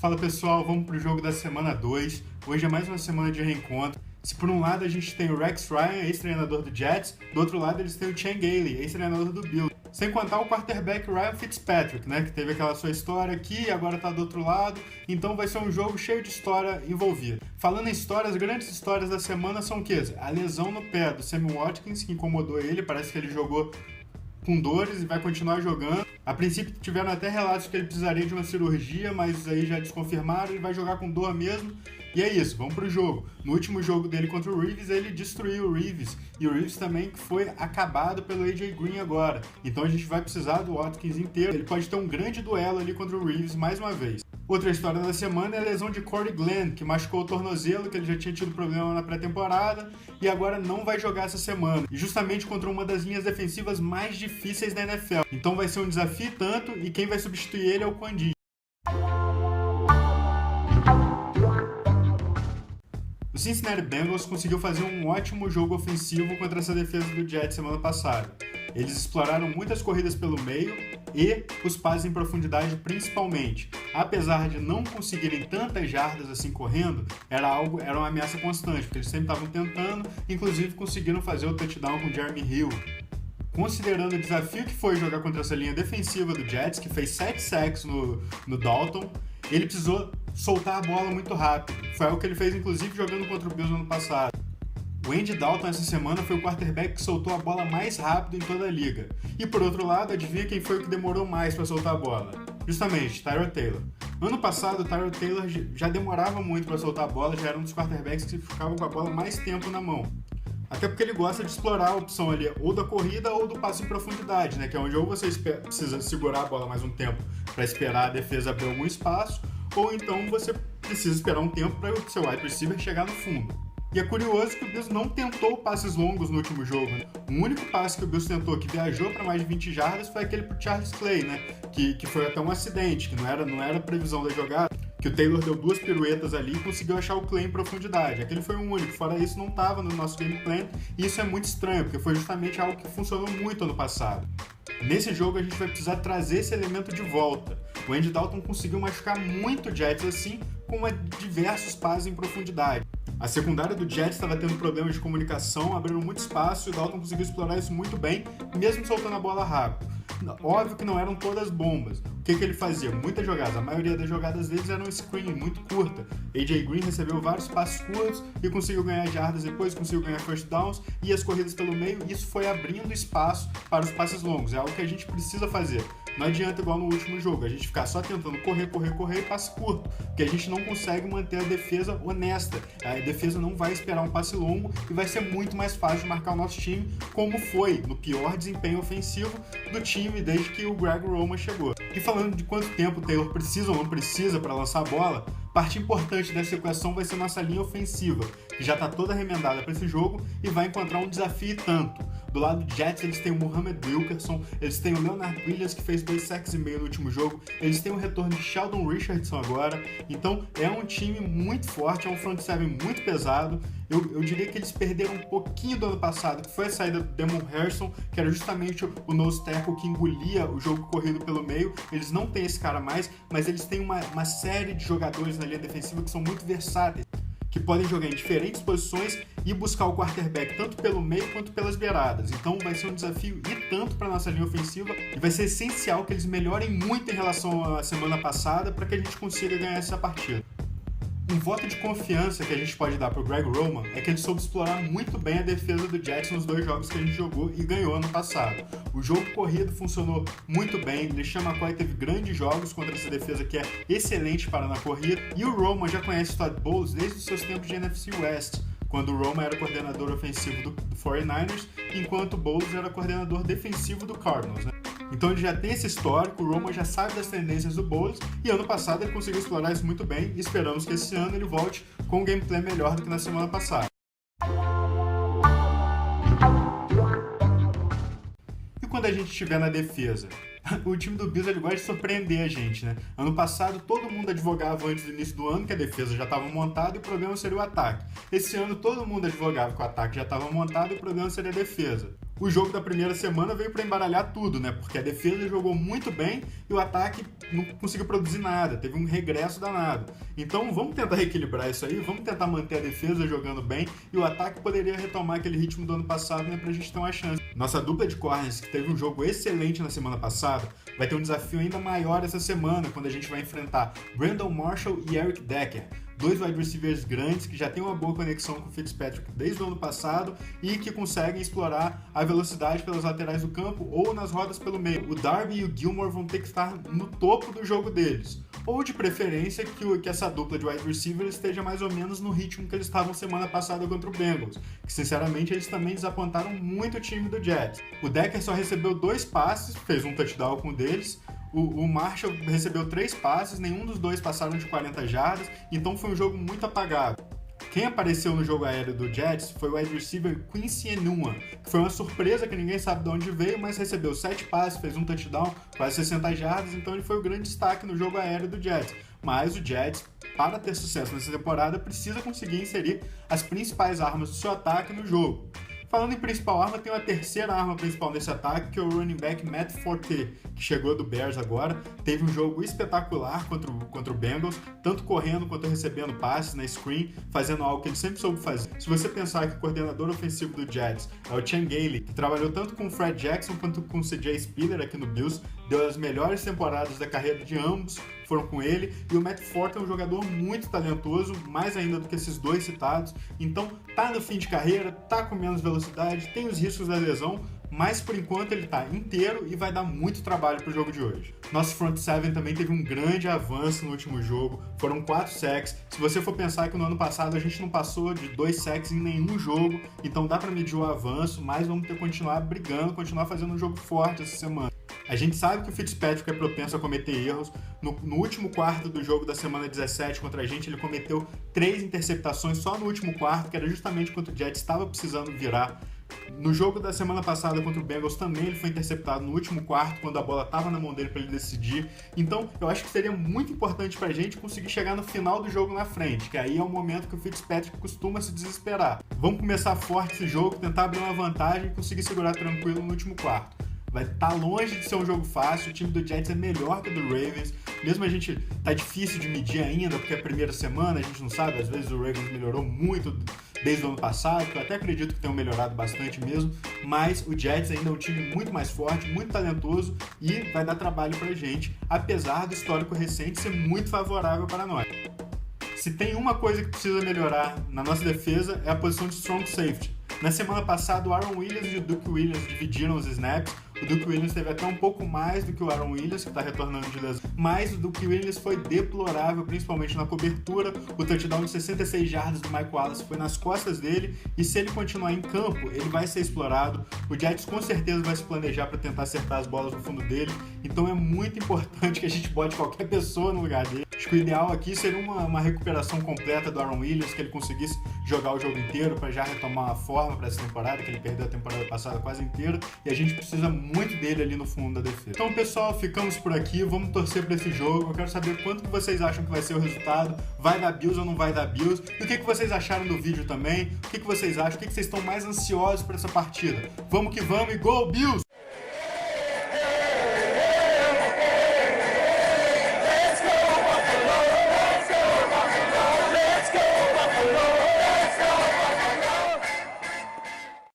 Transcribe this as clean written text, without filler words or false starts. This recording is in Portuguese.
Fala pessoal, vamos pro jogo da semana 2. Hoje é mais uma semana de reencontro. Se por um lado a gente tem o Rex Ryan, ex-treinador do Jets, do outro lado eles têm o Chan Gailey, ex-treinador do Bills. Sem contar o quarterback Ryan Fitzpatrick, né, que teve aquela sua história aqui e agora tá do outro lado. Então vai ser um jogo cheio de história envolvida. Falando em história, as grandes histórias da semana são o quê? A lesão no pé do Sammy Watkins, que incomodou ele, parece que ele jogou com dores e vai continuar jogando. A princípio tiveram até relatos que ele precisaria de uma cirurgia, mas aí já desconfirmaram, ele vai jogar com dor mesmo. E é isso, vamos pro jogo. No último jogo dele contra o Reeves, ele destruiu o Reeves. E o Reeves também que foi acabado pelo AJ Green agora. Então a gente vai precisar do Watkins inteiro. Ele pode ter um grande duelo ali contra o Reeves mais uma vez. Outra história da semana é a lesão de Corey Glenn, que machucou o tornozelo, que ele já tinha tido problema na pré-temporada e agora não vai jogar essa semana. E justamente contra uma das linhas defensivas mais difíceis da NFL. Então vai ser um desafio tanto e quem vai substituir ele é o Quan Dillon. O Cincinnati Bengals conseguiu fazer um ótimo jogo ofensivo contra essa defesa do Jets semana passada. Eles exploraram muitas corridas pelo meio e os passes em profundidade principalmente. Apesar de não conseguirem tantas jardas assim correndo, era uma ameaça constante, porque eles sempre estavam tentando, inclusive conseguiram fazer o touchdown com o Jeremy Hill. Considerando o desafio que foi jogar contra essa linha defensiva do Jets, que fez 7 sacks no Dalton, ele precisou soltar a bola muito rápido. Foi algo que ele fez, inclusive, jogando contra o Bills no ano passado. O Andy Dalton essa semana foi o quarterback que soltou a bola mais rápido em toda a liga. E por outro lado, adivinha quem foi o que demorou mais para soltar a bola? Justamente, Tyrod Taylor. Ano passado, o Tyrod Taylor já demorava muito para soltar a bola, já era um dos quarterbacks que ficavam com a bola mais tempo na mão. Até porque ele gosta de explorar a opção ali, ou da corrida ou do passe em profundidade, né? Que é onde ou você precisa segurar a bola mais um tempo para esperar a defesa abrir algum espaço, ou então você precisa esperar um tempo para o seu wide receiver chegar no fundo. E é curioso que o Bills não tentou passes longos no último jogo, né? O único passe que o Bills tentou, que viajou para mais de 20 jardas, foi aquele pro Charles Clay, né? Que foi até um acidente, que não era previsão da jogada, que o Taylor deu 2 piruetas ali e conseguiu achar o Clay em profundidade. Aquele foi o único, fora isso não estava no nosso game plan, e isso é muito estranho, porque foi justamente algo que funcionou muito ano passado. Nesse jogo a gente vai precisar trazer esse elemento de volta. O Andy Dalton conseguiu machucar muito o Jets assim, com diversos passes em profundidade. A secundária do Jets estava tendo problemas de comunicação, abrindo muito espaço e o Dalton conseguiu explorar isso muito bem, mesmo soltando a bola rápido. Óbvio que não eram todas bombas. O que ele fazia? Muitas jogadas, a maioria das jogadas deles eram screen, muito curta. AJ Green recebeu vários passes curtos e conseguiu ganhar jardas depois, conseguiu ganhar first downs e as corridas pelo meio, isso foi abrindo espaço para os passes longos. É algo que a gente precisa fazer. Não adianta igual no último jogo, a gente ficar só tentando correr e passe curto, porque a gente não consegue manter a defesa honesta. A defesa não vai esperar um passe longo e vai ser muito mais fácil de marcar o nosso time, como foi no pior desempenho ofensivo do time desde que o Greg Roman chegou. E falando de quanto tempo o Taylor precisa ou não precisa para lançar a bola, parte importante dessa equação vai ser nossa linha ofensiva, que já está toda remendada para esse jogo e vai encontrar um desafio e tanto. Do lado do Jets, eles têm o Mohamed Wilkerson, eles têm o Leonard Williams, que fez 2 sacks e meio no último jogo, eles têm o retorno de Sheldon Richardson agora, então é um time muito forte, é um front seven muito pesado. Eu diria que eles perderam um pouquinho do ano passado, que foi a saída do Damon Harrison, que era justamente o nose tackle que engolia o jogo corrido pelo meio. Eles não têm esse cara mais, mas eles têm uma série de jogadores na linha defensiva que são muito versáteis, que podem jogar em diferentes posições e buscar o quarterback tanto pelo meio quanto pelas beiradas. Então vai ser um desafio e tanto para a nossa linha ofensiva e vai ser essencial que eles melhorem muito em relação à semana passada para que a gente consiga ganhar essa partida. Um voto de confiança que a gente pode dar para o Greg Roman é que ele soube explorar muito bem a defesa do Jets nos 2 jogos que a gente jogou e ganhou ano passado. O jogo corrido funcionou muito bem, o LeSean McCoy teve grandes jogos contra essa defesa que é excelente para na corrida, e o Roman já conhece o Todd Bowles desde os seus tempos de NFC West, quando o Roman era coordenador ofensivo do 49ers, enquanto o Bowles era coordenador defensivo do Cardinals, né? Então ele já tem esse histórico, o Roman já sabe das tendências do Bowles e ano passado ele conseguiu explorar isso muito bem e esperamos que esse ano ele volte com um gameplay melhor do que na semana passada. E quando a gente estiver na defesa? O time do Bills ele gosta de surpreender a gente, né? Ano passado todo mundo advogava antes do início do ano que a defesa já estava montada e o problema seria o ataque. Esse ano todo mundo advogava que o ataque já estava montado e o problema seria a defesa. o jogo da primeira semana veio para embaralhar tudo, né? Porque a defesa jogou muito bem e o ataque não conseguiu produzir nada, teve um regresso danado. Então vamos tentar equilibrar isso aí, vamos tentar manter a defesa jogando bem e o ataque poderia retomar aquele ritmo do ano passado, né, pra gente ter uma chance. Nossa dupla de corners, que teve um jogo excelente na semana passada, vai ter um desafio ainda maior essa semana, quando a gente vai enfrentar Brandon Marshall e Eric Decker, dois wide receivers grandes que já têm uma boa conexão com o Fitzpatrick desde o ano passado e que conseguem explorar a velocidade pelas laterais do campo ou nas rodas pelo meio. O Darby e o Gilmore vão ter que estar no topo do jogo deles, ou de preferência que essa dupla de wide receivers esteja mais ou menos no ritmo que eles estavam semana passada contra o Bengals, que sinceramente eles também desapontaram muito o time do Jets. O Decker só recebeu 2 passes, fez um touchdown com um deles. O Marshall recebeu 3 passes, nenhum dos dois passaram de 40 jardas, então foi um jogo muito apagado. Quem apareceu no jogo aéreo do Jets foi o wide receiver Quincy Enunwa, que foi uma surpresa que ninguém sabe de onde veio, mas recebeu 7 passes, fez um touchdown, quase 60 jardas, então ele foi o grande destaque no jogo aéreo do Jets. Mas o Jets, para ter sucesso nessa temporada, precisa conseguir inserir as principais armas do seu ataque no jogo. Falando em principal arma, tem uma terceira arma principal nesse ataque, que é o running back Matt Forte, que chegou do Bears agora. Teve um jogo espetacular contra o Bengals, tanto correndo quanto recebendo passes na screen, fazendo algo que ele sempre soube fazer. Se você pensar que o coordenador ofensivo do Jets é o Chan Gailey, que trabalhou tanto com o Fred Jackson quanto com o CJ Spiller aqui no Bills, deu as melhores temporadas da carreira de ambos, foram com ele, e o Matt Forte é um jogador muito talentoso, mais ainda do que esses dois citados, então tá no fim de carreira, tá com menos velocidade, tem os riscos da lesão, mas por enquanto ele tá inteiro e vai dar muito trabalho pro jogo de hoje. Nosso front seven também teve um grande avanço no último jogo, foram 4 sacks. Se você for pensar que no ano passado a gente não passou de 2 sacks em nenhum jogo, então dá para medir o avanço, mas vamos ter que continuar brigando, continuar fazendo um jogo forte essa semana. A gente sabe que o Fitzpatrick é propenso a cometer erros. No último quarto do jogo da semana 17 contra a gente, ele cometeu 3 interceptações só no último quarto, que era justamente quando o Jets estava precisando virar. No jogo da semana passada contra o Bengals também ele foi interceptado no último quarto, quando a bola estava na mão dele para ele decidir. Então eu acho que seria muito importante para a gente conseguir chegar no final do jogo na frente, que aí é o momento que o Fitzpatrick costuma se desesperar. Vamos começar forte esse jogo, tentar abrir uma vantagem e conseguir segurar tranquilo no último quarto. Vai estar longe de ser um jogo fácil, o time do Jets é melhor que o do Ravens, mesmo a gente tá difícil de medir ainda, porque é a primeira semana, a gente não sabe, às vezes o Ravens melhorou muito desde o ano passado, que eu até acredito que tenham melhorado bastante mesmo, mas o Jets ainda é um time muito mais forte, muito talentoso e vai dar trabalho pra gente, apesar do histórico recente ser muito favorável para nós. Se tem uma coisa que precisa melhorar na nossa defesa é a posição de strong safety. Na semana passada, o Aaron Williams e o Duke Williams dividiram os snaps. O Duke Williams teve até um pouco mais do que o Aaron Williams, que está retornando de lesão. Mas o Duke Williams foi deplorável, principalmente na cobertura. O touchdown de 66 jardas do Mike Wallace foi nas costas dele. E se ele continuar em campo, ele vai ser explorado. O Jets com certeza vai se planejar para tentar acertar as bolas no fundo dele. Então é muito importante que a gente bote qualquer pessoa no lugar dele. Acho que o ideal aqui seria uma recuperação completa do Aaron Williams, que ele conseguisse jogar o jogo inteiro para já retomar a forma para essa temporada, que ele perdeu a temporada passada quase inteira, e a gente precisa muito dele ali no fundo da defesa. Então, pessoal, ficamos por aqui, vamos torcer para esse jogo. Eu quero saber quanto que vocês acham que vai ser o resultado, vai dar Bills ou não vai dar Bills, e o que vocês acharam do vídeo também, o que vocês acham, o que vocês estão mais ansiosos para essa partida. Vamos que vamos e Go Bills!